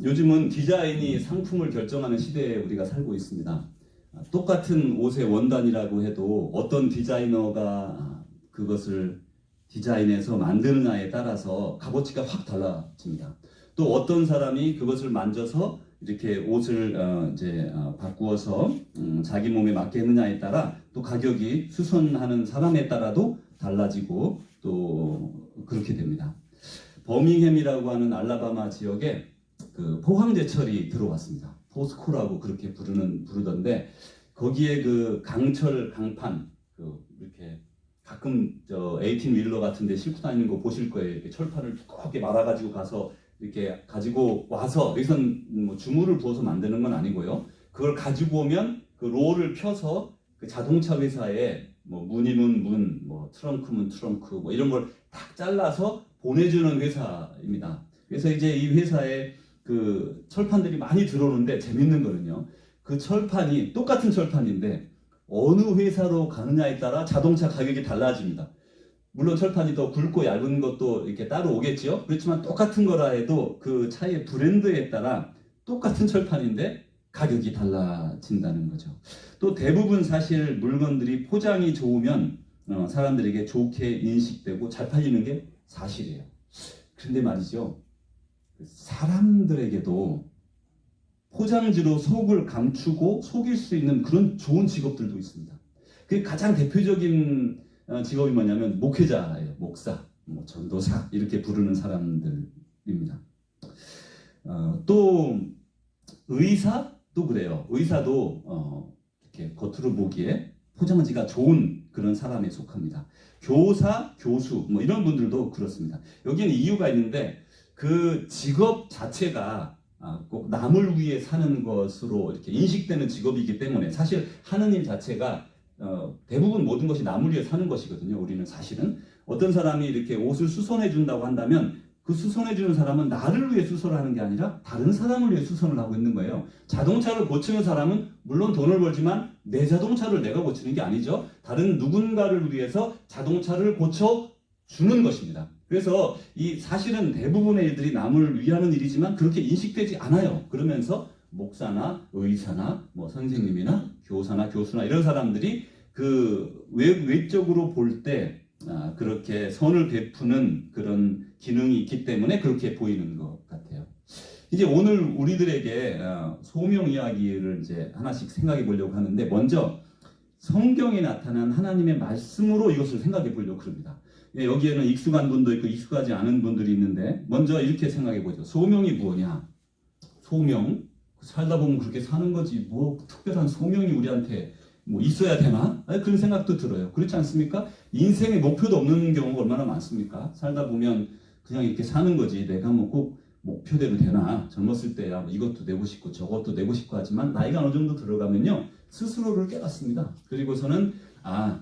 요즘은 디자인이 상품을 결정하는 시대에 우리가 살고 있습니다. 똑같은 옷의 원단이라고 해도 어떤 디자이너가 그것을 디자인해서 만드느냐에 따라서 값어치가 확 달라집니다. 또 어떤 사람이 그것을 만져서 이렇게 옷을 바꾸어서 자기 몸에 맞게 했느냐에 따라 또 가격이 수선하는 사람에 따라도 달라지고 또 그렇게 됩니다. 버밍햄이라고 하는 알라바마 지역에 그 포항제철이 들어왔습니다. 포스코라고 그렇게 부르던데 거기에 그 강철 강판 이렇게 가끔 에이틴 윌러 같은데 싣고 다니는 거 보실 거예요. 이렇게 철판을 두껍게 말아가지고 가서 이렇게 가지고 와서 여기선 뭐 주물을 부어서 만드는 건 아니고요. 그걸 가지고 오면 그 롤을 펴서 그 자동차 회사에 뭐 문이면 문, 뭐 트렁크면 트렁크, 뭐 이런 걸 딱 잘라서 보내주는 회사입니다. 그래서 이제 이 회사에 그 철판들이 많이 들어오는데 재밌는 거는요. 그 철판이 똑같은 철판인데 어느 회사로 가느냐에 따라 자동차 가격이 달라집니다. 물론 철판이 더 굵고 얇은 것도 이렇게 따로 오겠죠. 그렇지만 똑같은 거라 해도 그 차의 브랜드에 따라 똑같은 철판인데 가격이 달라진다는 거죠. 또 대부분 사실 물건들이 포장이 좋으면 사람들에게 좋게 인식되고 잘 팔리는 게 사실이에요. 그런데 말이죠. 사람들에게도 포장지로 속을 감추고 속일 수 있는 그런 좋은 직업들도 있습니다. 그 가장 대표적인 직업이 뭐냐면 목회자예요. 목사, 뭐 전도사 이렇게 부르는 사람들입니다. 또 의사도 그래요. 의사도 이렇게 겉으로 보기에 포장지가 좋은 그런 사람에 속합니다. 교사, 교수 뭐 이런 분들도 그렇습니다. 여기는 이유가 있는데 그 직업 자체가 꼭 남을 위해 사는 것으로 이렇게 인식되는 직업이기 때문에 사실 하는 일 자체가 대부분 모든 것이 남을 위해 사는 것이거든요. 우리는 사실은 어떤 사람이 이렇게 옷을 수선해 준다고 한다면 그 수선해 주는 사람은 나를 위해 수선을 하는 게 아니라 다른 사람을 위해 수선을 하고 있는 거예요. 자동차를 고치는 사람은 물론 돈을 벌지만 내 자동차를 내가 고치는 게 아니죠. 다른 누군가를 위해서 자동차를 고쳐 주는 것입니다. 그래서 이 사실은 대부분의 일들이 남을 위하는 일이지만 그렇게 인식되지 않아요. 그러면서 목사나 의사나 뭐 선생님이나 교사나 교수나 이런 사람들이 그 외적으로 볼 때 그렇게 선을 베푸는 그런 기능이 있기 때문에 그렇게 보이는 것 같아요. 이제 오늘 우리들에게 소명 이야기를 이제 하나씩 생각해 보려고 하는데 먼저 성경에 나타난 하나님의 말씀으로 이것을 생각해 보려고 합니다. 여기에는 익숙한 분도 있고 익숙하지 않은 분들이 있는데 먼저 이렇게 생각해 보죠. 소명이 뭐냐? 소명 살다 보면 그렇게 사는 거지 뭐 특별한 소명이 우리한테 뭐 있어야 되나? 그런 생각도 들어요. 그렇지 않습니까? 인생의 목표도 없는 경우가 얼마나 많습니까? 살다 보면 그냥 이렇게 사는 거지 내가 뭐 꼭 목표대로 되나? 젊었을 때야 뭐 이것도 내고 싶고 저것도 내고 싶고 하지만 나이가 어느 정도 들어가면요 스스로를 깨닫습니다. 그리고서는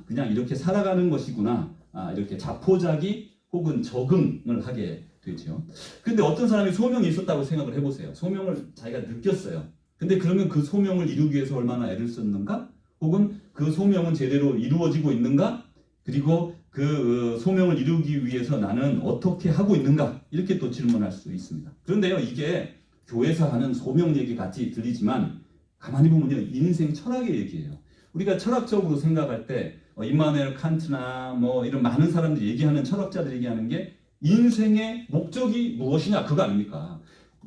그냥 이렇게 살아가는 것이구나. 이렇게 자포자기 혹은 적응을 하게 되죠. 근데 어떤 사람이 소명이 있었다고 생각을 해보세요. 소명을 자기가 느꼈어요. 근데 그러면 그 소명을 이루기 위해서 얼마나 애를 썼는가? 혹은 그 소명은 제대로 이루어지고 있는가? 그리고 그 소명을 이루기 위해서 나는 어떻게 하고 있는가? 이렇게 또 질문할 수 있습니다. 그런데요, 이게 교회에서 하는 소명 얘기 같이 들리지만 가만히 보면요, 인생 철학의 얘기예요. 우리가 철학적으로 생각할 때 임마누엘 칸트나 뭐 이런 많은 사람들이 얘기하는 철학자들이 얘기하는 게 인생의 목적이 무엇이냐 그거 아닙니까?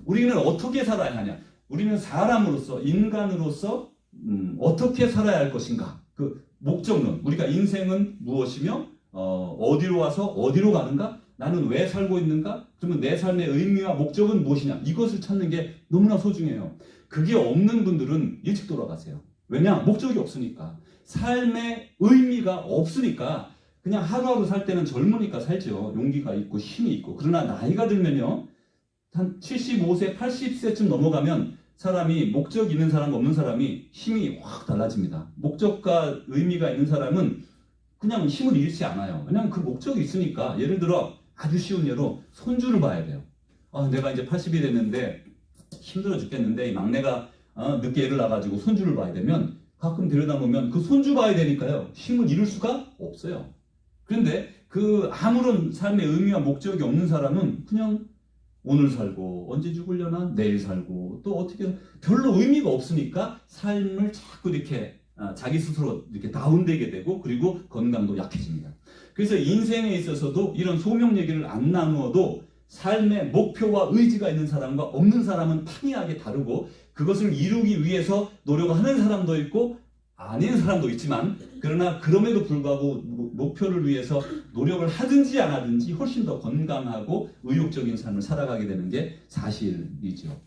우리는 어떻게 살아야 하냐? 우리는 사람으로서 인간으로서 어떻게 살아야 할 것인가? 그 목적론. 우리가 인생은 무엇이며 어디로 와서 어디로 가는가? 나는 왜 살고 있는가? 그러면 내 삶의 의미와 목적은 무엇이냐? 이것을 찾는 게 너무나 소중해요. 그게 없는 분들은 일찍 돌아가세요. 왜냐? 목적이 없으니까. 삶의 의미가 없으니까 그냥 하루하루 살 때는 젊으니까 살죠. 용기가 있고 힘이 있고. 그러나 나이가 들면요. 한 75세, 80세쯤 넘어가면 사람이 목적 있는 사람과 없는 사람이 힘이 확 달라집니다. 목적과 의미가 있는 사람은 그냥 힘을 잃지 않아요. 그냥 그 목적이 있으니까. 예를 들어 아주 쉬운 예로 손주를 봐야 돼요. 내가 이제 80이 됐는데 힘들어 죽겠는데 이 막내가 늦게 애를 낳아가지고 손주를 봐야 되면 가끔 들여다보면 그 손주 봐야 되니까요. 힘을 잃을 수가 없어요. 그런데 그 아무런 삶의 의미와 목적이 없는 사람은 그냥 오늘 살고 언제 죽으려나 내일 살고 또 어떻게 별로 의미가 없으니까 삶을 자꾸 이렇게 자기 스스로 이렇게 다운되게 되고 그리고 건강도 약해집니다. 그래서 인생에 있어서도 이런 소명 얘기를 안 나누어도 삶의 목표와 의지가 있는 사람과 없는 사람은 판이하게 다르고 그것을 이루기 위해서 노력하는 사람도 있고 아닌 사람도 있지만 그러나 그럼에도 불구하고 목표를 위해서 노력을 하든지 안 하든지 훨씬 더 건강하고 의욕적인 삶을 살아가게 되는 게 사실이죠.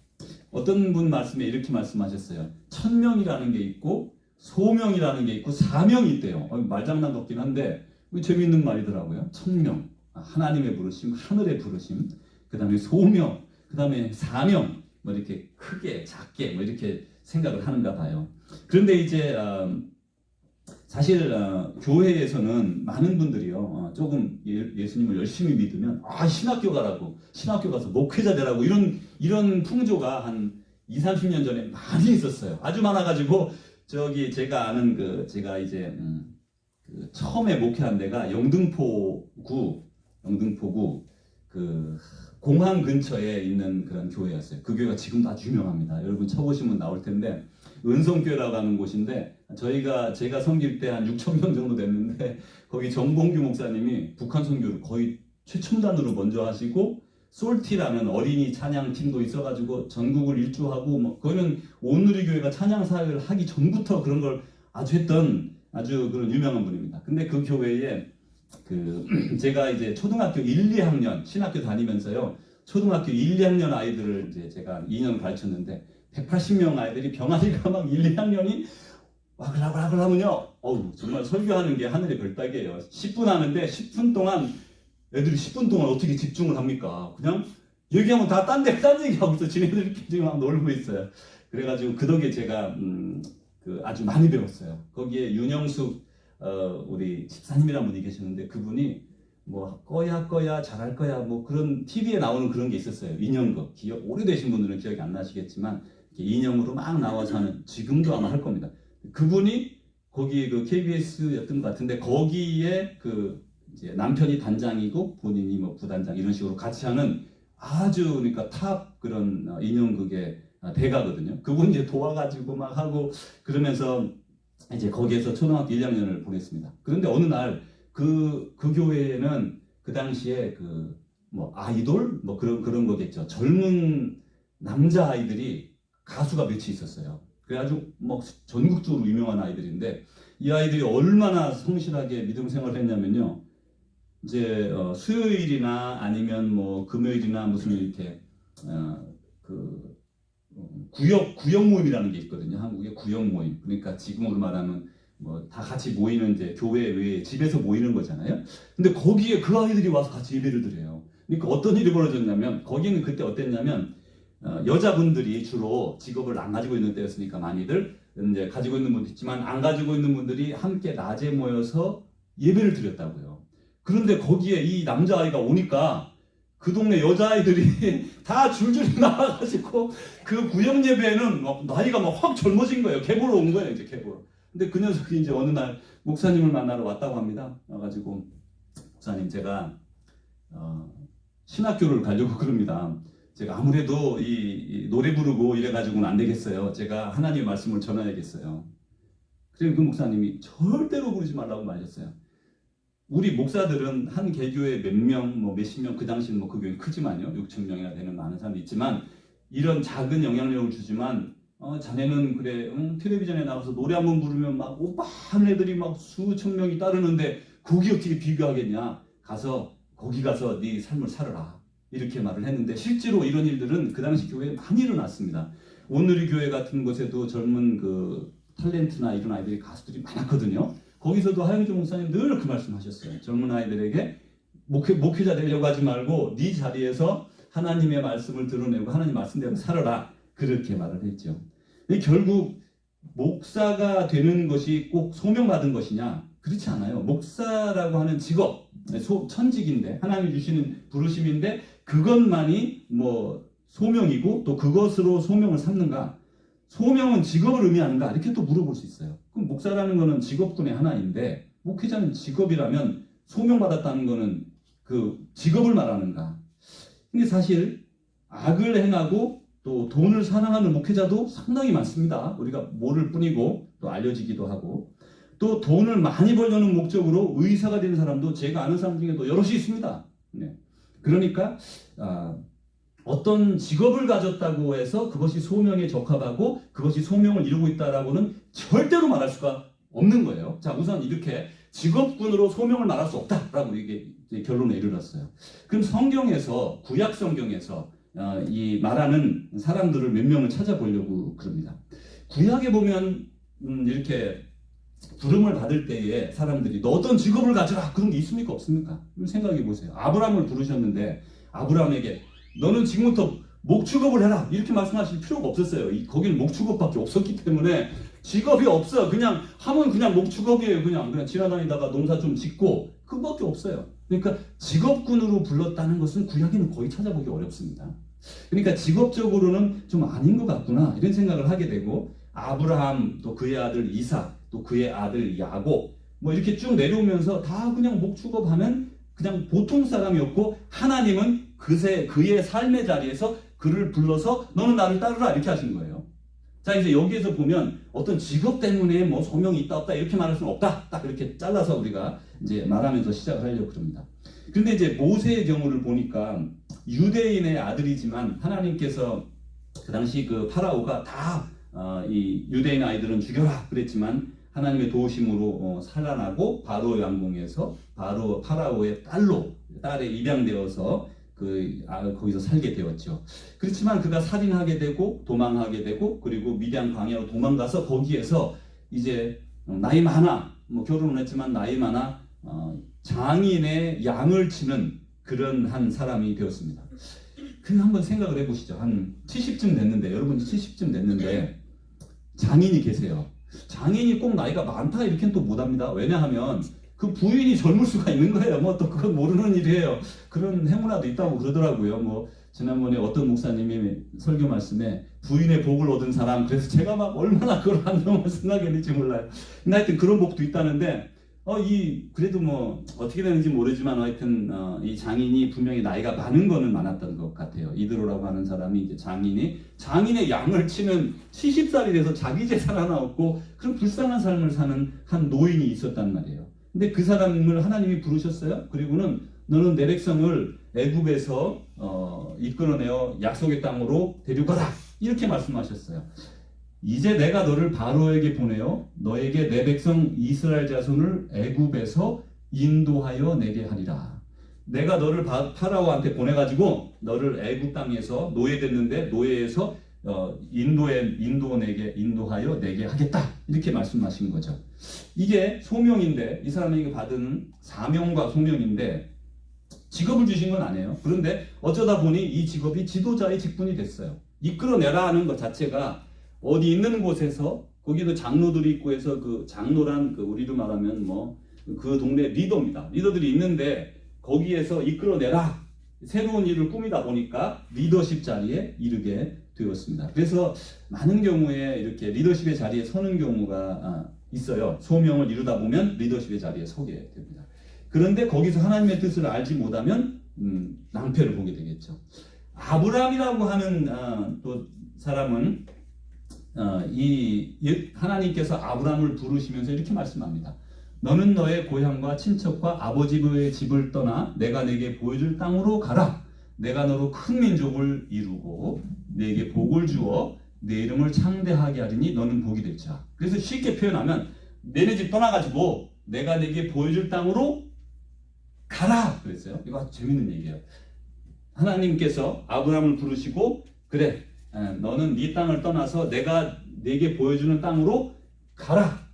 어떤 분 말씀에 이렇게 말씀하셨어요. 천명이라는 게 있고 소명이라는 게 있고 사명이 있대요. 말장난 같긴 한데 재미있는 말이더라고요. 천명, 하나님의 부르심, 하늘의 부르심, 그 다음에 소명, 그 다음에 사명, 뭐 이렇게 크게 작게 뭐 이렇게 생각을 하는가 봐요. 그런데 이제 사실 교회에서는 많은 분들이요 조금 예수님을 열심히 믿으면 신학교 가라고 신학교 가서 목회자 되라고 이런 풍조가 한 20-30년 전에 많이 있었어요. 아주 많아가지고 저기 제가 아는 제가 이제 처음에 목회한 데가 영등포구 그 공항 근처에 있는 그런 교회였어요. 그 교회가 지금도 아주 유명합니다. 여러분 쳐보시면 나올 텐데 은성교회라고 하는 곳인데 제가 섬길 때 한 6,000명 정도 됐는데 거기 정봉규 목사님이 북한 선교를 거의 최첨단으로 먼저 하시고 솔티라는 어린이 찬양 팀도 있어가지고 전국을 일주하고 뭐 거기는 온누리 교회가 찬양 사역을 하기 전부터 그런 걸 아주 했던 아주 그런 유명한 분입니다. 근데 그 교회에 제가 이제 초등학교 1, 2학년 신학교 다니면서요 초등학교 1, 2학년 아이들을 이제 제가 2년 가르쳤는데 180명 아이들이 병아리가 막 1, 2학년이 와글와글 하면요 정말 설교하는 게 하늘의 별따기예요. 10분 하는데 10분 동안 애들이 10분 동안 어떻게 집중을 합니까? 그냥 얘기하면 다 딴 얘기하고 있어. 지네들끼리 막 놀고 있어요. 그래가지고 그 덕에 제가 아주 많이 배웠어요. 거기에 윤영숙 우리 집사님이라는 분이 계시는데 그분이 뭐 꺼야 잘할 거야 뭐 그런 TV에 나오는 그런 게 있었어요. 인형극 오래되신 분들은 기억이 안 나시겠지만 인형으로 막 나와서 하는 지금도 아마 할 겁니다. 그분이 거기 KBS였던 것 같은데 거기에 이제 남편이 단장이고 본인이 뭐 부단장 이런 식으로 같이 하는 아주 그러니까 탑 그런 인형극의 대가거든요. 그분 이제 도와가지고 막 하고 그러면서 이제 거기에서 초등학교 1, 2학년을 보냈습니다. 그런데 어느 날 그 교회에는 그 당시에 뭐 아이돌 뭐 그런 거겠죠. 젊은 남자 아이들이 가수가 몇이 있었어요. 그래가지고 뭐 전국적으로 유명한 아이들인데 이 아이들이 얼마나 성실하게 믿음 생활을 했냐면요. 이제 수요일이나 아니면 뭐 금요일이나 무슨 이렇게 구역 모임이라는 게 있거든요. 한국의 구역 모임. 그러니까 지금으로 말하면 뭐 다 같이 모이는 이제 교회 외에 집에서 모이는 거잖아요. 근데 거기에 그 아이들이 와서 같이 예배를 드려요. 그러니까 어떤 일이 벌어졌냐면 거기는 그때 어땠냐면 여자분들이 주로 직업을 안 가지고 있는 때였으니까 많이들 이제 가지고 있는 분도 있지만 안 가지고 있는 분들이 함께 낮에 모여서 예배를 드렸다고요. 그런데 거기에 이 남자아이가 오니까 그 동네 여자아이들이 다 줄줄이 나와가지고 그 구역 예배에는 나이가 막 확 젊어진 거예요. 계보로 온 거예요, 이제 계보로. 근데 그 녀석이 이제 어느 날 목사님을 만나러 왔다고 합니다. 와가지고 목사님 제가 신학교를 가려고 그럽니다. 제가 아무래도 이 노래 부르고 이래가지고는 안 되겠어요. 제가 하나님의 말씀을 전해야겠어요. 그래서 그 목사님이 절대로 부르지 말라고 말했어요. 우리 목사들은 한 개교에 몇 명, 뭐 몇십 명, 그 당시는 뭐 그 교회 크지만요. 6,000명이나 되는 많은 사람도 있지만 이런 작은 영향력을 주지만 자네는 그래 텔레비전에 나가서 노래 한번 부르면 막 오빠 하는 애들이 막 수천 명이 따르는데 거기 어떻게 비교하겠냐. 거기 가서 네 삶을 살아라. 이렇게 말을 했는데 실제로 이런 일들은 그 당시 교회에 많이 일어났습니다. 오늘의 교회 같은 곳에도 젊은 탤런트나 이런 아이들이 가수들이 많았거든요. 거기서도 하영준 목사님 늘 그 말씀하셨어요. 젊은 아이들에게 목회자 되려고 하지 말고 네 자리에서 하나님의 말씀을 드러내고 하나님 말씀대로 살아라. 그렇게 말을 했죠. 결국 목사가 되는 것이 꼭 소명받은 것이냐? 그렇지 않아요. 목사라고 하는 직업, 천직인데 하나님이 주시는 부르심인데 그것만이 뭐 소명이고 또 그것으로 소명을 삼는가? 소명은 직업을 의미하는가? 이렇게 또 물어볼 수 있어요. 그럼 목사라는 거는 직업군의 하나인데 목회자는 직업이라면 소명받았다는 거는 그 직업을 말하는가? 근데 사실 악을 행하고 또 돈을 사랑하는 목회자도 상당히 많습니다. 우리가 모를 뿐이고 또 알려지기도 하고, 또 돈을 많이 벌려는 목적으로 의사가 된 사람도 제가 아는 사람 중에도 여럿이 있습니다. 네. 그러니까 어떤 직업을 가졌다고 해서 그것이 소명에 적합하고 그것이 소명을 이루고 있다라고는 절대로 말할 수가 없는 거예요. 자, 우선 이렇게 직업군으로 소명을 말할 수 없다라고 이게 결론에 이르렀어요. 그럼 성경에서, 구약 성경에서 이 말하는 사람들을 몇 명을 찾아보려고 그럽니다. 구약에 보면 이렇게 부름을 받을 때에 사람들이 너 어떤 직업을 가져라 그런 게 있습니까 없습니까? 생각해 보세요. 아브라함을 부르셨는데 아브라함에게 너는 지금부터 목축업을 해라 이렇게 말씀하실 필요가 없었어요. 거기는 목축업밖에 없었기 때문에 직업이 없어. 그냥 하면 그냥 목축업이에요. 그냥 지나다니다가 농사 좀 짓고 그거밖에 없어요. 그러니까 직업군으로 불렀다는 것은 구약에는 거의 찾아보기 어렵습니다. 그러니까 직업적으로는 좀 아닌 것 같구나 이런 생각을 하게 되고, 아브라함 또 그의 아들 이삭 또 그의 아들 야곱 뭐 이렇게 쭉 내려오면서 다 그냥 목축업하면 그냥 보통 사람이었고, 하나님은 그의 삶의 자리에서 그를 불러서 너는 나를 따르라 이렇게 하신 거예요. 자, 이제 여기에서 보면 어떤 직업 때문에 뭐 소명이 있다 없다 이렇게 말할 수는 없다. 딱 이렇게 잘라서 우리가 이제 말하면서 시작을 하려고 합니다. 그런데 이제 모세의 경우를 보니까 유대인의 아들이지만 하나님께서 그 당시 그 파라오가 다 이 유대인 아이들은 죽여라 그랬지만 하나님의 도우심으로 살아나고 바로 왕궁에서 바로 파라오의 딸에 입양되어서 거기서 살게 되었죠. 그렇지만 그가 살인하게 되고 도망하게 되고 그리고 미디안 광야로 도망가서 거기에서 이제 나이 많아 결혼을 했지만 나이 많아 장인의 양을 치는 그런 한 사람이 되었습니다. 그 한번 생각을 해보시죠. 한 70쯤 됐는데, 여러분이 70쯤 됐는데 장인이 계세요. 장인이 꼭 나이가 많다 이렇게는 또 못합니다. 왜냐하면 그 부인이 젊을 수가 있는 거예요. 뭐 또 그건 모르는 일이에요. 그런 행운아도 있다고 그러더라고요. 뭐 지난번에 어떤 목사님이 설교 말씀에 부인의 복을 얻은 사람, 그래서 제가 막 얼마나 그걸 한동안 생각했는지 몰라요. 근데 하여튼 그런 복도 있다는데 그래도 뭐 어떻게 되는지 모르지만 하여튼 이 장인이 분명히 나이가 많은 거는 많았던 것 같아요. 이드로라고 하는 사람이 이제 장인의 양을 치는 70살이 돼서 자기 재산 하나 없고 그런 불쌍한 삶을 사는 한 노인이 있었단 말이에요. 근데 그 사람을 하나님이 부르셨어요. 그리고는 너는 내 백성을 애굽에서 이끌어내어 약속의 땅으로 데려가라 이렇게 말씀하셨어요. 이제 내가 너를 바로에게 보내어 너에게 내 백성 이스라엘 자손을 애굽에서 인도하여 내게 하리라. 내가 너를 파라오한테 보내가지고 너를 애굽 땅에서 노예됐는데 노예에서 인도하여 내게 하겠다 이렇게 말씀하신 거죠. 이게 소명인데 이 사람에게 받은 사명과 소명인데 직업을 주신 건 아니에요. 그런데 어쩌다 보니 이 직업이 지도자의 직분이 됐어요. 이끌어내라 하는 것 자체가 어디 있는 곳에서 거기도 장로들이 있고 해서 그 장로란 우리로 말하면 그 동네 리더입니다. 리더들이 있는데 거기에서 이끌어내라 새로운 일을 꾸미다 보니까 리더십 자리에 이르게 되었습니다. 그래서 많은 경우에 이렇게 리더십의 자리에 서는 경우가 있어요. 소명을 이루다 보면 리더십의 자리에 서게 됩니다. 그런데 거기서 하나님의 뜻을 알지 못하면 낭패를 보게 되겠죠. 아브라함이라고 하는 또 사람은 하나님께서 아브라함을 부르시면서 이렇게 말씀합니다. 너는 너의 고향과 친척과 아버지의 집을 떠나 내가 내게 보여줄 땅으로 가라. 내가 너로 큰 민족을 이루고 내게 복을 주어 내 이름을 창대하게 하리니 너는 복이 될지라. 그래서 쉽게 표현하면 너네 집 떠나가지고 내가 내게 보여줄 땅으로 가라 그랬어요. 이거 아주 재밌는 얘기예요. 하나님께서 아브라함을 부르시고 그래 너는 네 땅을 떠나서 내가 내게 보여주는 땅으로 가라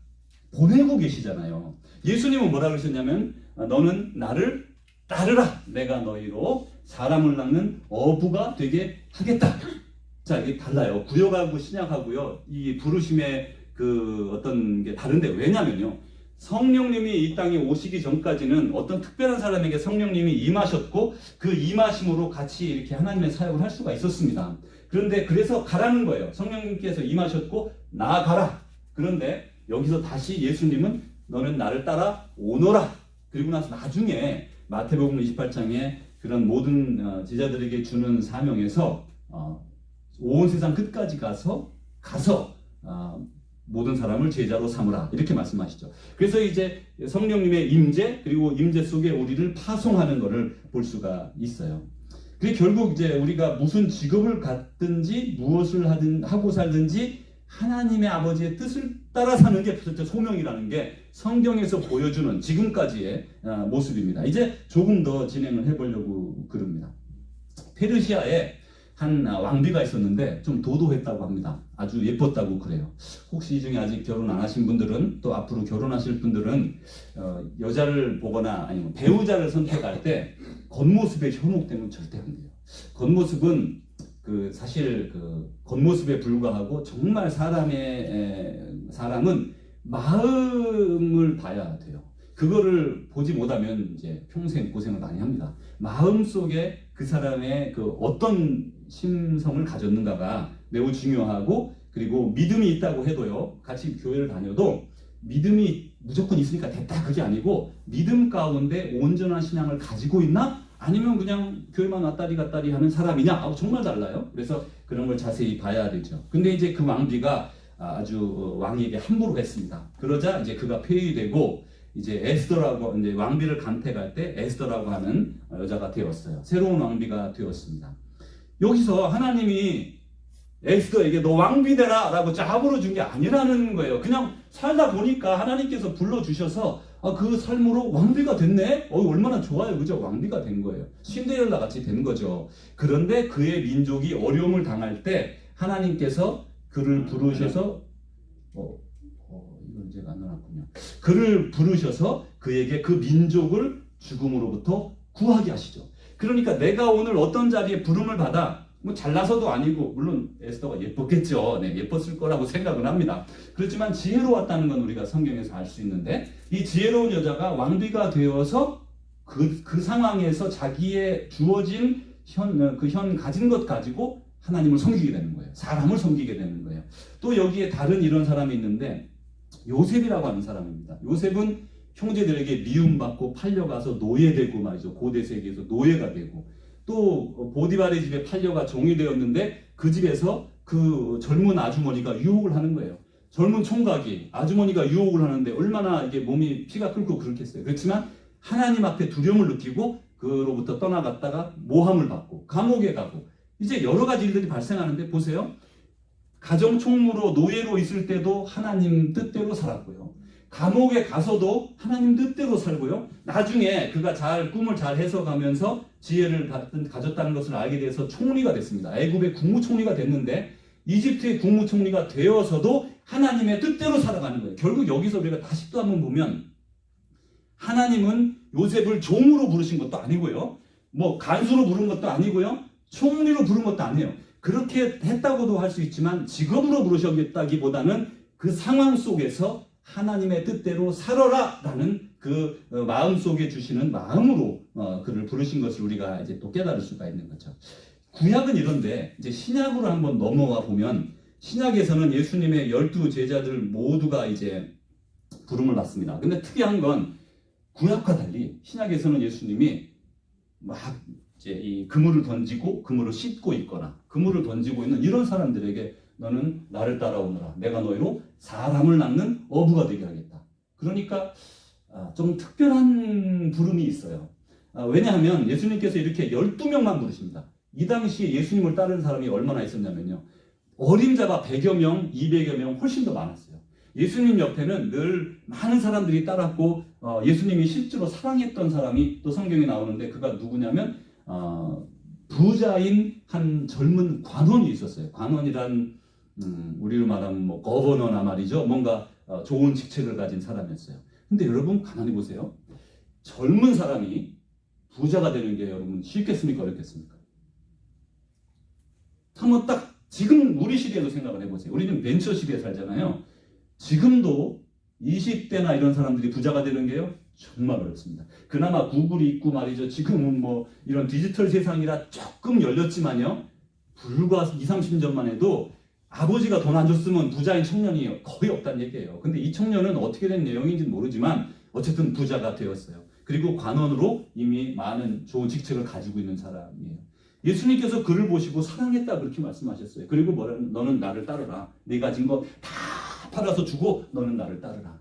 보내고 계시잖아요. 예수님은 뭐라 그러셨냐면 너는 나를 따르라. 내가 너희로 사람을 낳는 어부가 되게 하겠다. 자, 이게 달라요. 구역하고 신약하고요. 이 부르심의 어떤 게 다른데 왜냐면요. 성령님이 이 땅에 오시기 전까지는 어떤 특별한 사람에게 성령님이 임하셨고 그 임하심으로 같이 이렇게 하나님의 사역을 할 수가 있었습니다. 그런데 그래서 가라는 거예요. 성령님께서 임하셨고 나아가라. 그런데 여기서 다시 예수님은 너는 나를 따라 오너라. 그리고 나서 나중에 마태복음 28장에 그런 모든 제자들에게 주는 사명에서 온 세상 끝까지 가서 모든 사람을 제자로 삼으라 이렇게 말씀하시죠. 그래서 이제 성령님의 임재 그리고 임재 속에 우리를 파송하는 것을 볼 수가 있어요. 그게 결국 이제 우리가 무슨 직업을 갖든지 무엇을 하고 살든지 하나님의 아버지의 뜻을 따라 사는 게 소명이라는 게 성경에서 보여주는 지금까지의 모습입니다. 이제 조금 더 진행을 해보려고 그럽니다. 페르시아에 한 왕비가 있었는데 좀 도도했다고 합니다. 아주 예뻤다고 그래요. 혹시 이 중에 아직 결혼 안 하신 분들은 또 앞으로 결혼하실 분들은 여자를 보거나 아니면 배우자를 선택할 때 겉모습에 현혹되면 절대 안 돼요. 겉모습은 사실 겉모습에 불과하고 정말 사람은 마음을 봐야 돼요. 그거를 보지 못하면 이제 평생 고생을 많이 합니다. 마음 속에 그 사람의 어떤 심성을 가졌는가가 매우 중요하고, 그리고 믿음이 있다고 해도요, 같이 교회를 다녀도 믿음이 무조건 있으니까 됐다 그게 아니고, 믿음 가운데 온전한 신앙을 가지고 있나? 아니면 그냥 교회만 왔다리 갔다리 하는 사람이냐? 정말 달라요. 그래서 그런 걸 자세히 봐야 되죠. 근데 이제 그 왕비가 아주 왕에게 함부로 했습니다. 그러자 이제 그가 폐위되고, 이제 에스더라고, 이제 왕비를 간택할 때 에스더라고 하는 여자가 되었어요. 새로운 왕비가 되었습니다. 여기서 하나님이 에스더에게 너 왕비 되라 라고 짭으로 준 게 아니라는 거예요. 그냥 살다 보니까 하나님께서 불러주셔서 그 삶으로 왕비가 됐네? 얼마나 좋아요. 그죠? 왕비가 된 거예요. 신데렐라 같이 된 거죠. 그런데 그의 민족이 어려움을 당할 때 하나님께서 그를 부르셔서 이건 제가 안 나눴군요. 그를 부르셔서 그에게 그 민족을 죽음으로부터 구하게 하시죠. 그러니까 내가 오늘 어떤 자리에 부름을 받아 잘나서도 아니고, 물론 에스더가 예뻤겠죠. 네, 예뻤을 거라고 생각은 합니다. 그렇지만 지혜로웠다는 건 우리가 성경에서 알 수 있는데, 이 지혜로운 여자가 왕비가 되어서 그 상황에서 자기의 주어진 가진 것 가지고 하나님을 섬기게 되는 거예요. 사람을 섬기게 되는 거예요. 또 여기에 다른 이런 사람이 있는데, 요셉이라고 하는 사람입니다. 요셉은 형제들에게 미움받고 팔려가서 노예되고 말이죠. 고대 세계에서 노예가 되고, 또 보디발의 집에 팔려가 종이 되었는데 그 집에서 그 젊은 아주머니가 유혹을 하는 거예요. 젊은 총각이 아주머니가 유혹을 하는데 얼마나 이게 몸이 피가 끓고 그렇겠어요. 그렇지만 하나님 앞에 두려움을 느끼고 그로부터 떠나갔다가 모함을 받고 감옥에 가고, 이제 여러 가지 일들이 발생하는데 보세요. 가정 총무로 노예로 있을 때도 하나님 뜻대로 살았고요. 감옥에 가서도 하나님 뜻대로 살고요. 나중에 그가 꿈을 잘 해석하면서 지혜를 가졌다는 것을 알게 돼서 총리가 됐습니다. 애굽의 국무총리가 됐는데 이집트의 국무총리가 되어서도 하나님의 뜻대로 살아가는 거예요. 결국 여기서 우리가 다시 또 한번 보면 하나님은 요셉을 종으로 부르신 것도 아니고요. 간수로 부른 것도 아니고요. 총리로 부른 것도 아니에요. 그렇게 했다고도 할 수 있지만 직업으로 부르셨다기보다는 그 상황 속에서 하나님의 뜻대로 살아라 라는 그 마음 속에 주시는 마음으로 그를 부르신 것을 우리가 이제 또 깨달을 수가 있는 거죠. 구약은 이런데 이제 신약으로 한번 넘어가 보면, 신약에서는 예수님의 12 제자들 모두가 이제 부름을 받습니다. 근데 특이한 건 구약과 달리 신약에서는 예수님이 막 이제 이 그물을 던지고 그물을 씻고 있거나 그물을 던지고 있는 이런 사람들에게 너는 나를 따라오너라. 내가 너희로 사람을 낳는 어부가 되게 하겠다. 그러니까 좀 특별한 부름이 있어요. 왜냐하면 예수님께서 이렇게 12명만 부르십니다. 이 당시에 예수님을 따르는 사람이 얼마나 있었냐면요. 어림잡아 100여 명, 200여 명 훨씬 더 많았어요. 예수님 옆에는 늘 많은 사람들이 따랐고 예수님이 실제로 사랑했던 사람이 또 성경에 나오는데, 그가 누구냐면 부자인 한 젊은 관원이 있었어요. 관원이란 우리로 말하면 거버너나 말이죠. 뭔가 좋은 직책을 가진 사람이었어요. 근데 여러분 가만히 보세요. 젊은 사람이 부자가 되는 게 여러분 쉽겠습니까? 어렵겠습니까? 한번 딱 지금 우리 시대에도 생각을 해보세요. 우리는 벤처 시대에 살잖아요. 지금도 20대나 이런 사람들이 부자가 되는 게요, 정말 어렵습니다. 그나마 구글이 있고 말이죠. 지금은 이런 디지털 세상이라 조금 열렸지만요, 불과 20, 30년만 해도 아버지가 돈 안 줬으면 부자인 청년이 거의 없다는 얘기예요. 근데 이 청년은 어떻게 된 내용인지는 모르지만 어쨌든 부자가 되었어요. 그리고 관원으로 이미 많은 좋은 직책을 가지고 있는 사람이에요. 예수님께서 그를 보시고 사랑했다 그렇게 말씀하셨어요. 그리고 너는 나를 따르라. 네 가진 거 다 팔아서 주고 너는 나를 따르라.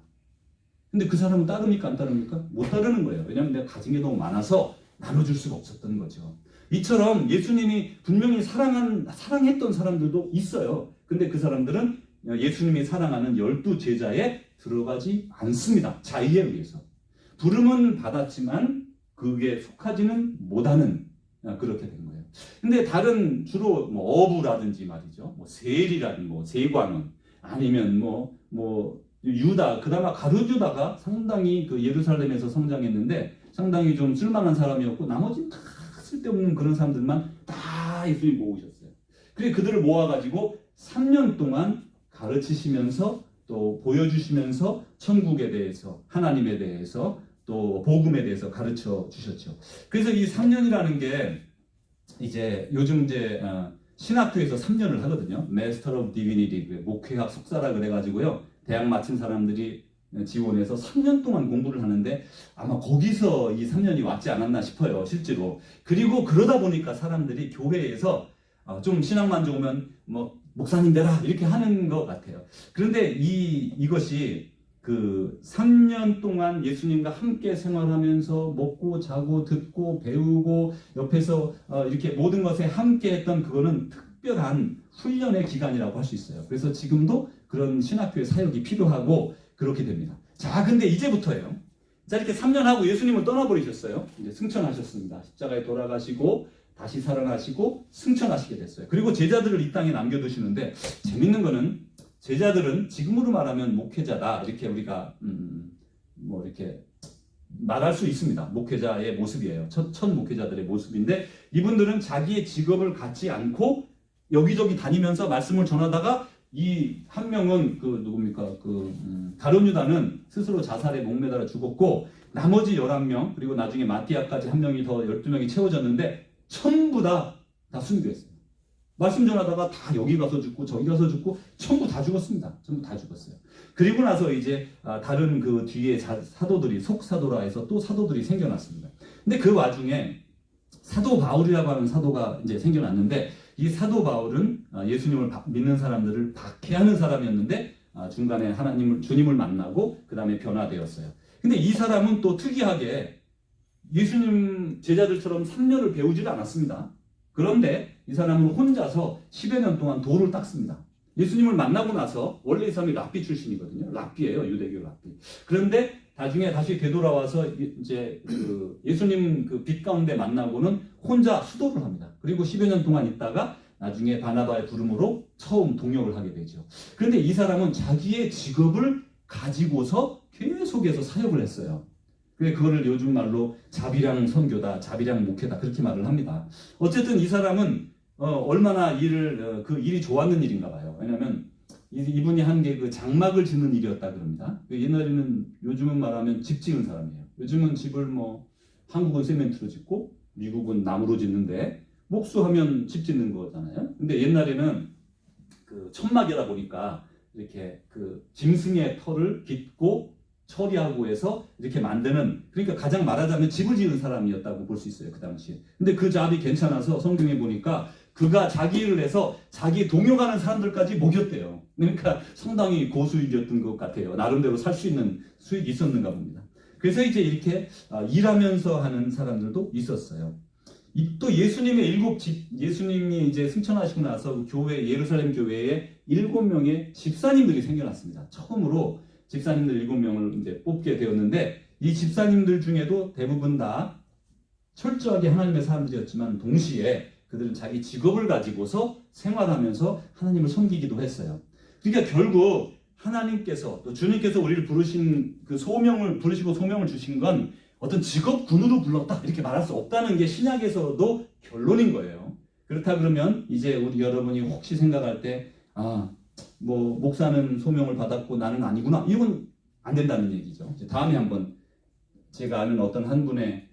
근데 그 사람은 따릅니까 안 따릅니까? 못 따르는 거예요. 왜냐하면 내가 가진 게 너무 많아서 나눠줄 수가 없었던 거죠. 이처럼 예수님이 분명히 사랑했던 사람들도 있어요. 근데 그 사람들은 예수님이 사랑하는 12 제자에 들어가지 않습니다. 자의에 의해서. 부름은 받았지만 그게 속하지는 못하는 그렇게 된 거예요. 근데 다른 주로 뭐 어부라든지 말이죠. 뭐 세리라든지 뭐 세관원 아니면 뭐 유다, 그나마 가룟 유다가 상당히 그 예루살렘에서 성장했는데 상당히 좀 쓸만한 사람이었고 나머지는 다 쓸데없는 그런 사람들만 다 예수님 모으셨어요. 그래서 그들을 모아가지고 3년 동안 가르치시면서 또 보여주시면서 천국에 대해서 하나님에 대해서 또 복음에 대해서 가르쳐 주셨죠. 그래서 이 3년이라는 게 이제 요즘 이제 신학교에서 3년을 하거든요. Master of Divinity, 목회학 석사라 그래가지고요. 대학 마친 사람들이 지원해서 3년 동안 공부를 하는데 아마 거기서 이 3년이 왔지 않았나 싶어요. 실제로. 그리고 그러다 보니까 사람들이 교회에서 좀 신앙만 좋으면 뭐 목사님 되라 이렇게 하는 것 같아요. 그런데 이것이 그 3년 동안 예수님과 함께 생활하면서 먹고 자고 듣고 배우고 옆에서 이렇게 모든 것에 함께 했던 그거는 특별한 훈련의 기간이라고 할 수 있어요. 그래서 지금도 그런 신학교의 사역이 필요하고 그렇게 됩니다. 자, 근데 이제부터예요. 자, 이렇게 3년 하고 예수님을 떠나버리셨어요. 이제 승천하셨습니다. 십자가에 돌아가시고 다시 살아나시고 승천하시게 됐어요. 그리고 제자들을 이 땅에 남겨두시는데 재밌는 거는 제자들은 지금으로 말하면 목회자다 이렇게 우리가 뭐 이렇게 말할 수 있습니다. 목회자의 모습이에요. 첫 목회자들의 모습인데 이분들은 자기의 직업을 갖지 않고 여기저기 다니면서 말씀을 전하다가 이 한 명은 그 누굽니까 가룟 유다는 스스로 자살에 목매달아 죽었고 나머지 11명 그리고 나중에 마띠아까지 한 명이 더 12명이 채워졌는데 전부 다 순교했어요. 말씀 전하다가 다 여기 가서 죽고 저기 가서 죽고 전부 다 죽었습니다. 전부 다 죽었어요. 그리고 나서 이제 다른 그 뒤에 사도들이 속사도라 해서 또 사도들이 생겨났습니다. 근데 그 와중에 사도 바울이라고 하는 사도가 이제 생겨났는데 이 사도 바울은 예수님을 믿는 사람들을 박해하는 사람이었는데 중간에 주님을 만나고 그 다음에 변화되었어요. 근데 이 사람은 또 특이하게 예수님 제자들처럼 3년을 배우지를 않았습니다. 그런데 이 사람은 혼자서 10여 년 동안 돌을 닦습니다. 예수님을 만나고 나서 원래 이 사람이 랍비 출신이거든요. 랍비예요. 유대교 랍비. 그런데 나중에 다시 되돌아와서 이제 예수님 그 빛 가운데 만나고는 혼자 수도를 합니다. 그리고 10여 년 동안 있다가 나중에 바나바의 부름으로 처음 동역을 하게 되죠. 그런데 이 사람은 자기의 직업을 가지고서 계속해서 사역을 했어요. 그거를 요즘 말로 자비량 선교다, 자비량 목회다 그렇게 말을 합니다. 어쨌든 이 사람은 얼마나 그 일이 좋았는 일인가 봐요. 왜냐하면 이분이 한 게 그 장막을 짓는 일이었다 그럽니다. 옛날에는 요즘은 말하면 집 지은 사람이에요. 요즘은 집을 한국은 세멘트로 짓고 미국은 나무로 짓는데 목수하면 집 짓는 거잖아요. 근데 옛날에는 그 천막이다 보니까 이렇게 그 짐승의 털을 깃고 처리하고 해서 이렇게 만드는, 그러니까 가장 말하자면 집을 지은 사람이었다고 볼 수 있어요, 그 당시에. 근데 그 잡이 괜찮아서 성경에 보니까 그가 자기 일을 해서 자기 동요가는 사람들까지 먹였대요. 그러니까 상당히 고수익이었던 것 같아요. 나름대로 살 수 있는 수익이 있었는가 봅니다. 그래서 이제 이렇게 일하면서 하는 사람들도 있었어요. 또 예수님이 이제 승천하시고 나서 예루살렘 교회에 7명의 집사님들이 생겨났습니다. 처음으로 집사님들 7명을 이제 뽑게 되었는데 이 집사님들 중에도 대부분 다 철저하게 하나님의 사람들이었지만 동시에 그들은 자기 직업을 가지고서 생활하면서 하나님을 섬기기도 했어요. 그러니까 결국 하나님께서 또 주님께서 우리를 부르신 그 부르시고 소명을 주신 건 어떤 직업군으로 불렀다 이렇게 말할 수 없다는 게 신약에서도 결론인 거예요. 그렇다 그러면 이제 우리 여러분이 혹시 생각할 때 목사는 소명을 받았고 나는 아니구나, 이건 안 된다는 얘기죠. 다음에 한번 제가 아는 어떤 한 분의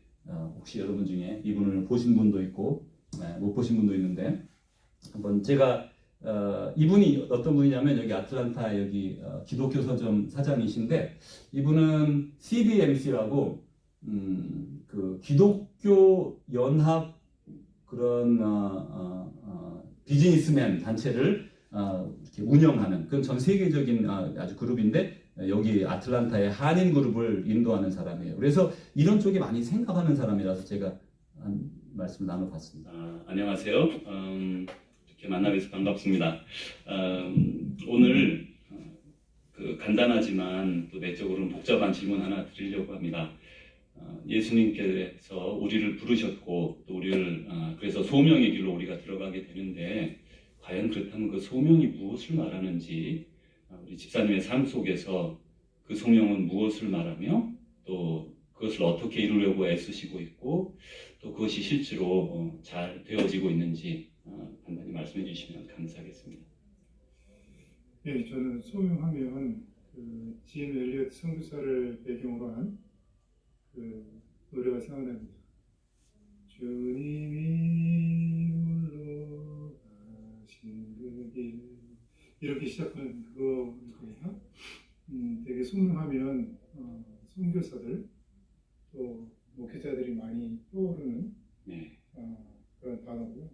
혹시 여러분 중에 이분을 보신 분도 있고 못 보신 분도 있는데 한번 제가 이분이 어떤 분이냐면 여기 아틀란타 여기 기독교 서점 사장이신데 이분은 CBMC라고 그 기독교 연합 그런 비즈니스맨 단체를 이렇게 운영하는 그건 전 세계적인 아주 그룹인데 여기 아틀란타의 한인 그룹을 인도하는 사람이에요. 그래서 이런 쪽에 많이 생각하는 사람이라서 제가 한 말씀 나눠봤습니다. 안녕하세요. 이렇게 만나뵈서 반갑습니다. 오늘 그 간단하지만 또 내적으로는 복잡한 질문 하나 드리려고 합니다. 예수님께서 우리를 부르셨고 또 우리를 그래서 소명의 길로 우리가 들어가게 되는데 과연 그렇다면 그 소명이 무엇을 말하는지 우리 집사님의 삶 속에서 그 소명은 무엇을 말하며 또 그것을 어떻게 이루려고 애쓰시고 있고 또 그것이 실제로 잘 되어지고 있는지 간단히 말씀해 주시면 감사하겠습니다. 네, 저는 소명하면 그 짐 엘리엇 선교사를 배경으로 한 그 노래가 생각납니다. 주님이 홀로 가신 그 길, 이렇게 시작하는 그거일 거예요. 되게 소명하면 선교사들 또 목회자들이 많이 떠오르는 그런 단어고요.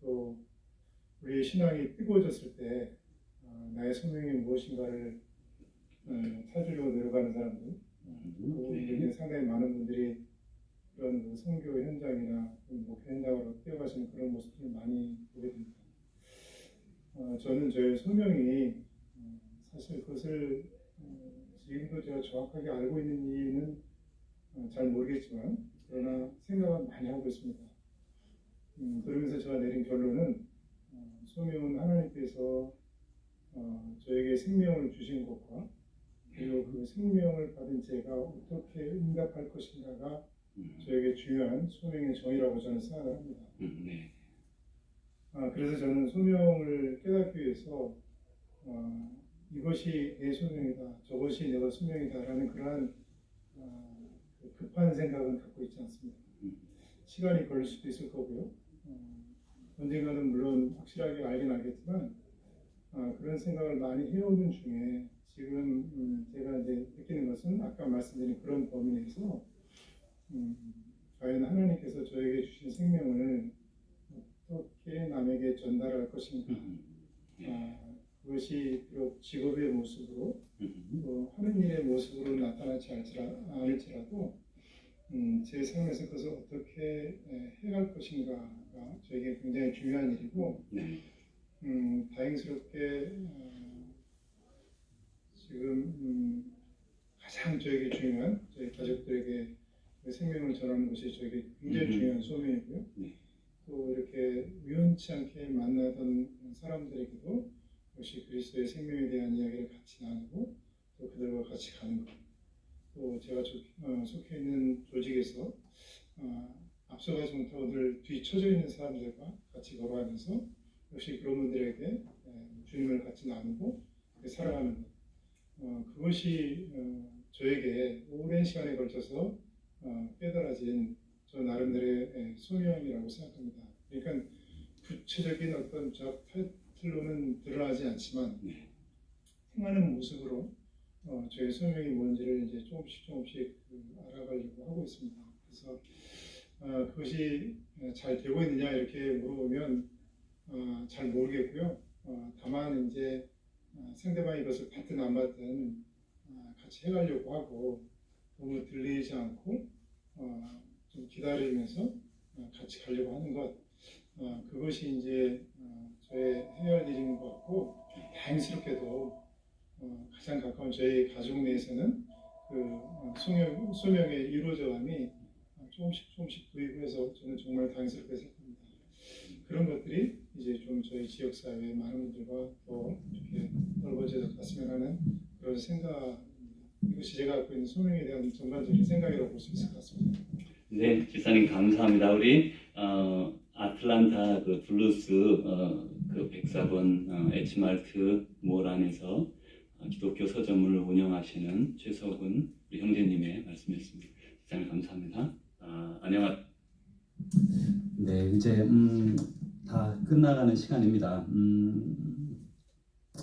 또 우리 신앙이 뜨거워졌을 때 나의 소명이 무엇인가를 찾으려고 노력하는 사람들, 우리에게 상당히 많은 분들이 그런 그 선교 현장이나 목회 현장으로 뛰어가시는 그런 모습들을 많이 보게 됩니다. 저는 저의 소명이 사실 그것을 지금도 제가 정확하게 알고 있는 이유는 잘 모르겠지만 그러나 생각은 많이 하고 있습니다. 그러면서 제가 내린 결론은 소명은 하나님께서 저에게 생명을 주신 것과 그리고 그 생명을 받은 제가 어떻게 응답할 것인가가 저에게 중요한 소명의 정의라고 저는 생각을 합니다. 그래서 저는 소명을 깨닫기 위해서 이것이 내 소명이다, 저것이 내가 소명이다라는 그러한 급한 생각은 갖고 있지 않습니다. 시간이 걸릴 수도 있을 거고요. 언젠가는 물론 확실하게 알긴 알겠지만 그런 생각을 많이 해오는 중에 지금 제가 이제 느끼는 것은 아까 말씀드린 그런 범위 내에서 과연 하나님께서 저에게 주신 생명을 어떻게 남에게 전달할 것인가, 그것이 비록 직업의 모습으로 또 하는 일의 모습으로 나타나지 않을지라도 제 삶에서 그것을 어떻게 해갈 것인가가 저에게 굉장히 중요한 일이고 다행스럽게 지금 가장 저에게 중요한 저희 가족들에게 생명을 전하는 것이 저에게 굉장히 중요한 소명이고요. 또 이렇게 우연치 않게 만나던 사람들에게도 역시 그리스도의 생명에 대한 이야기를 같이 나누고 또 그들과 같이 가는 것. 또 제가 속해 있는 조직에서 앞서가지 못하고 늘 뒤처져 있는 사람들과 같이 걸어가면서 역시 그런 분들에게 주님을 같이 나누고 살아가는 것. 그것이 저에게 오랜 시간에 걸쳐서 깨달아진 저 나름대로의 소명이라고 생각합니다. 그러니까 구체적인 어떤 타이틀로는 드러나지 않지만 행하는 모습으로 저의 소명이 뭔지를 이제 조금씩 알아가려고 하고 있습니다. 그래서 그것이 잘 되고 있느냐 이렇게 물어보면 잘 모르겠고요. 다만 이제 상대방이 이것을 받든 안 받든 같이 해가려고 하고 너무 들리지 않고 좀 기다리면서 같이 가려고 하는 것, 그것이 이제 저의 해야 할 일인 것 같고 다행스럽게도 가장 가까운 저희 가족 내에서는 그 소명의 이루어져감이 조금씩 보이고 해서 저는 정말 다행스럽게 생각합니다. 그런 것들이 이제 좀 저희 지역사회의 많은 분들과 더 이렇게 넓어져 갔으면 하는 그런 생각입니다. 이것이 제가 갖고 있는 소명에 대한 전반적인 생각이라고 볼 수 있을 것 같습니다. 네, 집사님 감사합니다. 우리 아틀란타 그 블루스 그 백사번 H마트 몰 안에서 기독교 서점을 운영하시는 최석은 우리 형제님의 말씀이었습니다. 집사님 감사합니다. 안녕하세요. 네, 이제 다 끝나가는 시간입니다.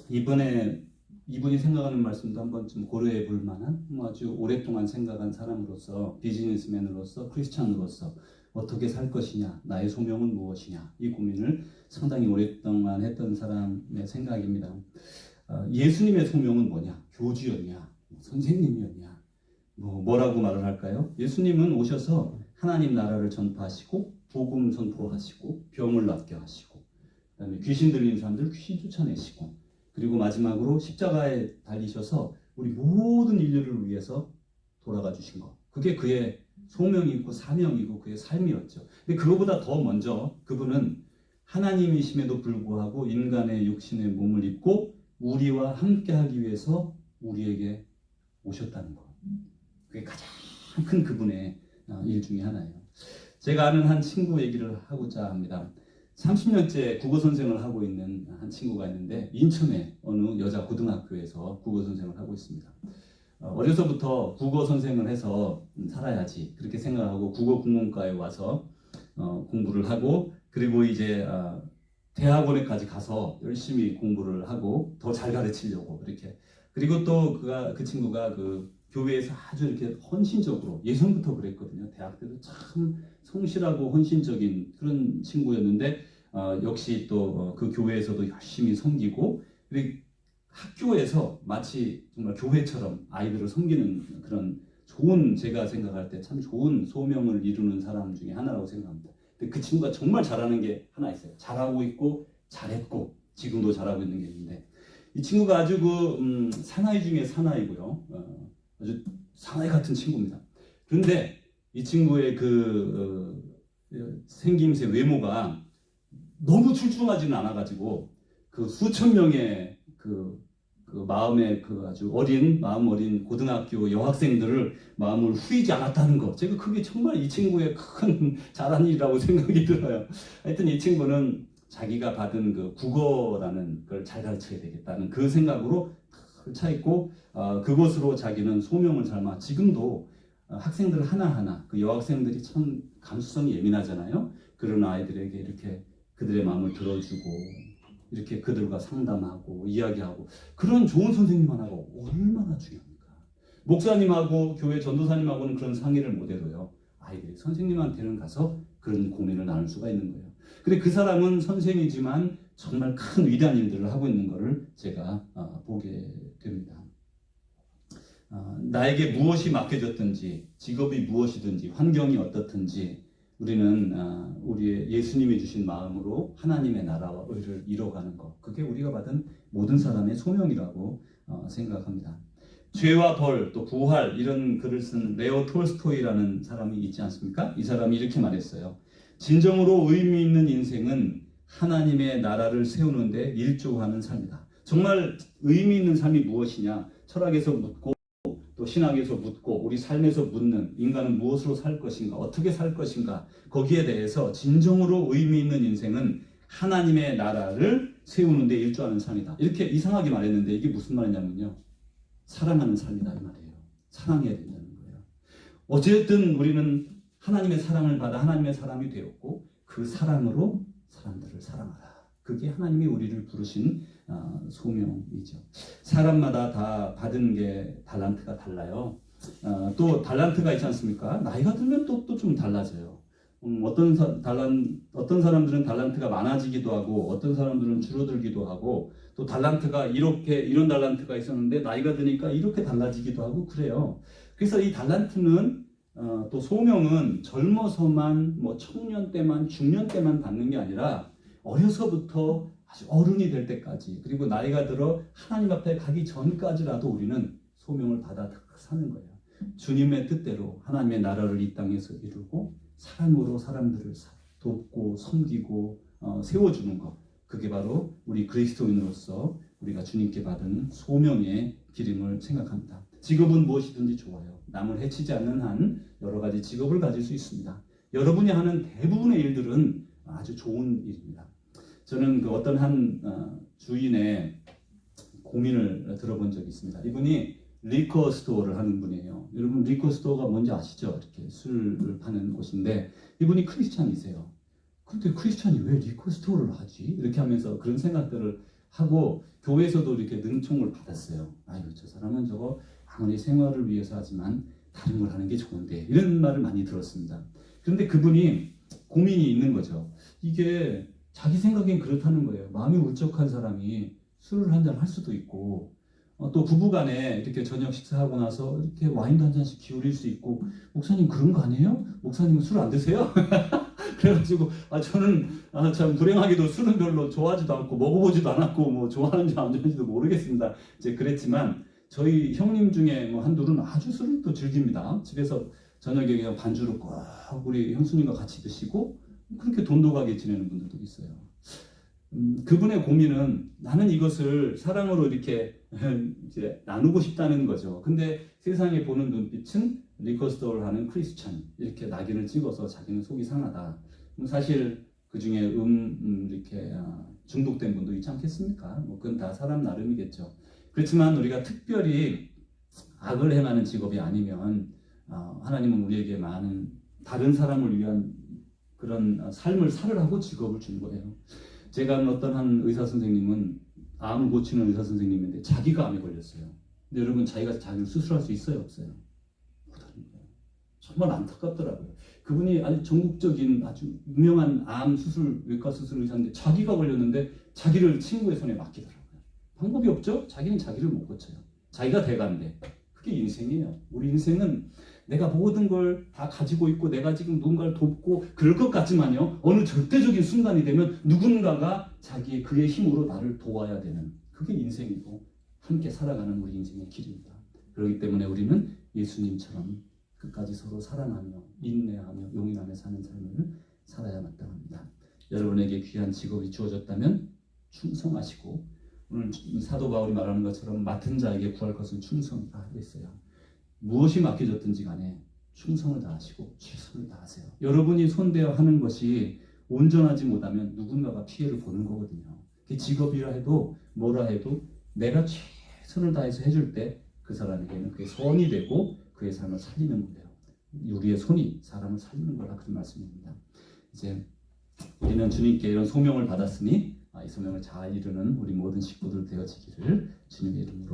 이번에 이분이 생각하는 말씀도 한번 좀 고려해 볼 만한 아주 오랫동안 생각한 사람으로서 비즈니스맨으로서 크리스찬으로서 어떻게 살 것이냐, 나의 소명은 무엇이냐 이 고민을 상당히 오랫동안 했던 사람의 생각입니다. 예수님의 소명은 뭐냐? 교주였냐? 선생님이었냐? 뭐라고 말을 할까요? 예수님은 오셔서 하나님 나라를 전파하시고 복음 선포하시고 병을 낫게 하시고 그다음에 귀신 들린 사람들 귀신 쫓아내시고 그리고 마지막으로 십자가에 달리셔서 우리 모든 인류를 위해서 돌아가 주신 것. 그게 그의 소명이고 사명이고 그의 삶이었죠. 근데 그거보다 더 먼저 그분은 하나님이심에도 불구하고 인간의 육신의 몸을 입고 우리와 함께하기 위해서 우리에게 오셨다는 것. 그게 가장 큰 그분의 일 중에 하나예요. 제가 아는 한 친구 얘기를 하고자 합니다. 30년째 국어 선생을 하고 있는 한 친구가 있는데 인천의 어느 여자 고등학교에서 국어 선생을 하고 있습니다. 어려서부터 국어 선생을 해서 살아야지 그렇게 생각하고 국어 국문과에 와서 공부를 하고 그리고 이제 대학원에까지 가서 열심히 공부를 하고 더 잘 가르치려고 이렇게 그리고 또 그 친구가 그 교회에서 아주 이렇게 헌신적으로 예전부터 그랬거든요. 대학 때도 참 성실하고 헌신적인 그런 친구였는데 역시 또 그 교회에서도 열심히 섬기고 그리고 학교에서 마치 정말 교회처럼 아이들을 섬기는 그런 좋은 제가 생각할 때 참 좋은 소명을 이루는 사람 중에 하나라고 생각합니다. 근데 그 친구가 정말 잘하는 게 하나 있어요. 잘하고 있고 잘했고 지금도 잘하고 있는 게 있는데 이 친구가 아주 그 사나이 중에 사나이고요. 아주 사나이 같은 친구입니다. 그런데 이 친구의 생김새 외모가 너무 출중하지는 않아가지고 그 수천 명의 그 마음의 그 아주 마음 어린 고등학교 여학생들을 마음을 후이지 않았다는 거. 제가 그게 정말 이 친구의 큰 잘한 일이라고 생각이 들어요. 하여튼 이 친구는 자기가 받은 그 국어라는 걸 잘 가르쳐야 되겠다는 그 생각으로 차 있고 그것으로 자기는 소명을 삶아 지금도 학생들 하나하나 그 여학생들이 참 감수성이 예민하잖아요. 그런 아이들에게 이렇게 그들의 마음을 들어주고 이렇게 그들과 상담하고 이야기하고 그런 좋은 선생님 하나가 얼마나 중요합니까? 목사님하고 교회 전도사님하고는 그런 상의를 못 해도요. 아이들이 선생님한테는 가서 그런 고민을 나눌 수가 있는 거예요. 근데 그 사람은 선생이지만 정말 큰 위대한 일들을 하고 있는 것을 제가 보게 됩니다. 나에게 무엇이 맡겨졌든지 직업이 무엇이든지 환경이 어떻든지 우리는 우리의 예수님이 주신 마음으로 하나님의 나라와 의를 이뤄가는 것 그게 우리가 받은 모든 사람의 소명이라고 생각합니다. 죄와 벌 또 부활 이런 글을 쓴 레오 톨스토이라는 사람이 있지 않습니까? 이 사람이 이렇게 말했어요. 진정으로 의미 있는 인생은 하나님의 나라를 세우는 데 일조하는 삶이다. 정말 의미 있는 삶이 무엇이냐? 철학에서 묻고 또 신학에서 묻고 우리 삶에서 묻는 인간은 무엇으로 살 것인가? 어떻게 살 것인가? 거기에 대해서 진정으로 의미 있는 인생은 하나님의 나라를 세우는 데 일조하는 삶이다. 이렇게 이상하게 말했는데 이게 무슨 말이냐면요. 사랑하는 삶이다 이 말이에요. 사랑해야 된다는 거예요. 어쨌든 우리는 하나님의 사랑을 받아 하나님의 사람이 되었고 그 사랑으로 사람들을 사랑하라. 그게 하나님이 우리를 부르신 소명이죠. 사람마다 다 받은 게 달란트가 달라요. 또 달란트가 있지 않습니까? 나이가 들면 또 좀 달라져요. 어떤 사람들은 달란트가 많아지기도 하고 어떤 사람들은 줄어들기도 하고 또 달란트가 이런 달란트가 있었는데 나이가 드니까 이렇게 달라지기도 하고 그래요. 그래서 이 달란트는 또 소명은 젊어서만 뭐 청년 때만 중년 때만 받는 게 아니라 어려서부터 아주 어른이 될 때까지 그리고 나이가 들어 하나님 앞에 가기 전까지라도 우리는 소명을 받아 사는 거예요. 주님의 뜻대로 하나님의 나라를 이 땅에서 이루고 사랑으로 사람들을 돕고 섬기고 세워주는 것 그게 바로 우리 그리스도인으로서 우리가 주님께 받은 소명의 길임을 생각합니다. 직업은 무엇이든지 좋아요. 남을 해치지 않는 한 여러 가지 직업을 가질 수 있습니다. 여러분이 하는 대부분의 일들은 아주 좋은 일입니다. 저는 그 어떤 한 주인의 고민을 들어본 적이 있습니다. 이분이 리커 스토어를 하는 분이에요. 여러분 리커 스토어가 뭔지 아시죠? 이렇게 술을 파는 곳인데 이분이 크리스찬이세요. 근데 크리스찬이 왜 리커 스토어를 하지? 이렇게 하면서 그런 생각들을 하고 교회에서도 이렇게 능총을 받았어요. 아유, 저 사람은 저거 아무리 생활을 위해서 하지만 다른 걸 하는 게 좋은데, 이런 말을 많이 들었습니다. 그런데 그분이 고민이 있는 거죠. 이게 자기 생각엔 그렇다는 거예요. 마음이 울적한 사람이 술을 한잔 할 수도 있고, 또 부부간에 이렇게 저녁 식사하고 나서 이렇게 와인도 한 잔씩 기울일 수 있고, 목사님 그런 거 아니에요? 목사님은 술 안 드세요? 그래가지고 저는 참 불행하게도 술은 별로 좋아하지도 않고 먹어보지도 않았고 뭐 좋아하는지 안 좋아하는지도 모르겠습니다. 이제 그랬지만 저희 형님 중에 뭐 한둘은 아주 술을 또 즐깁니다. 집에서 저녁에 그냥 반주를 꼭 우리 형수님과 같이 드시고 그렇게 돈독하게 지내는 분들도 있어요. 그분의 고민은 나는 이것을 사랑으로 이렇게 이제 나누고 싶다는 거죠. 근데 세상에 보는 눈빛은 리커스토어를 하는 크리스찬, 이렇게 낙인을 찍어서 자기는 속이 상하다. 사실 그 중에 이렇게 중독된 분도 있지 않겠습니까? 뭐 그건 다 사람 나름이겠죠. 그렇지만 우리가 특별히 악을 행하는 직업이 아니면 하나님은 우리에게 많은 다른 사람을 위한 그런 삶을 살으라고 직업을 준 거예요. 제가 아는 어떤 한 의사 선생님은 암을 고치는 의사 선생님인데 자기가 암에 걸렸어요. 근데 여러분, 자기가 자기를 수술할 수 있어요, 없어요? 못하는 거예요. 정말 안타깝더라고요. 그분이 아주 전국적인 아주 유명한 암 수술, 외과 수술 의사인데 자기가 걸렸는데 자기를 친구의 손에 맡기더라고요. 방법이 없죠? 자기는 자기를 못 고쳐요. 자기가 대가인데. 그게 인생이에요. 우리 인생은 내가 모든 걸 다 가지고 있고 내가 지금 누군가를 돕고 그럴 것 같지만요, 어느 절대적인 순간이 되면 누군가가 그의 힘으로 나를 도와야 되는, 그게 인생이고 함께 살아가는 우리 인생의 길입니다. 그렇기 때문에 우리는 예수님처럼 끝까지 서로 사랑하며 인내하며 용인하며 사는 삶을 살아야 마땅합니다. 여러분에게 귀한 직업이 주어졌다면 충성하시고, 오늘 사도 바울이 말하는 것처럼 맡은 자에게 구할 것은 충성이다 했어요. 무엇이 맡겨졌든지 간에 충성을 다하시고 최선을 다하세요. 여러분이 손대어 하는 것이 온전하지 못하면 누군가가 피해를 보는 거거든요. 직업이라 해도 뭐라 해도 내가 최선을 다해서 해줄 때 그 사람에게는 그게 선이 되고 그의 삶을 살리는 거예요. 우리의 손이 사람을 살리는 거라, 그런 말씀입니다. 이제 우리는 주님께 이런 소명을 받았으니 이 소명을 잘 이루는 우리 모든 식구들 되어지기를 주님의 이름으로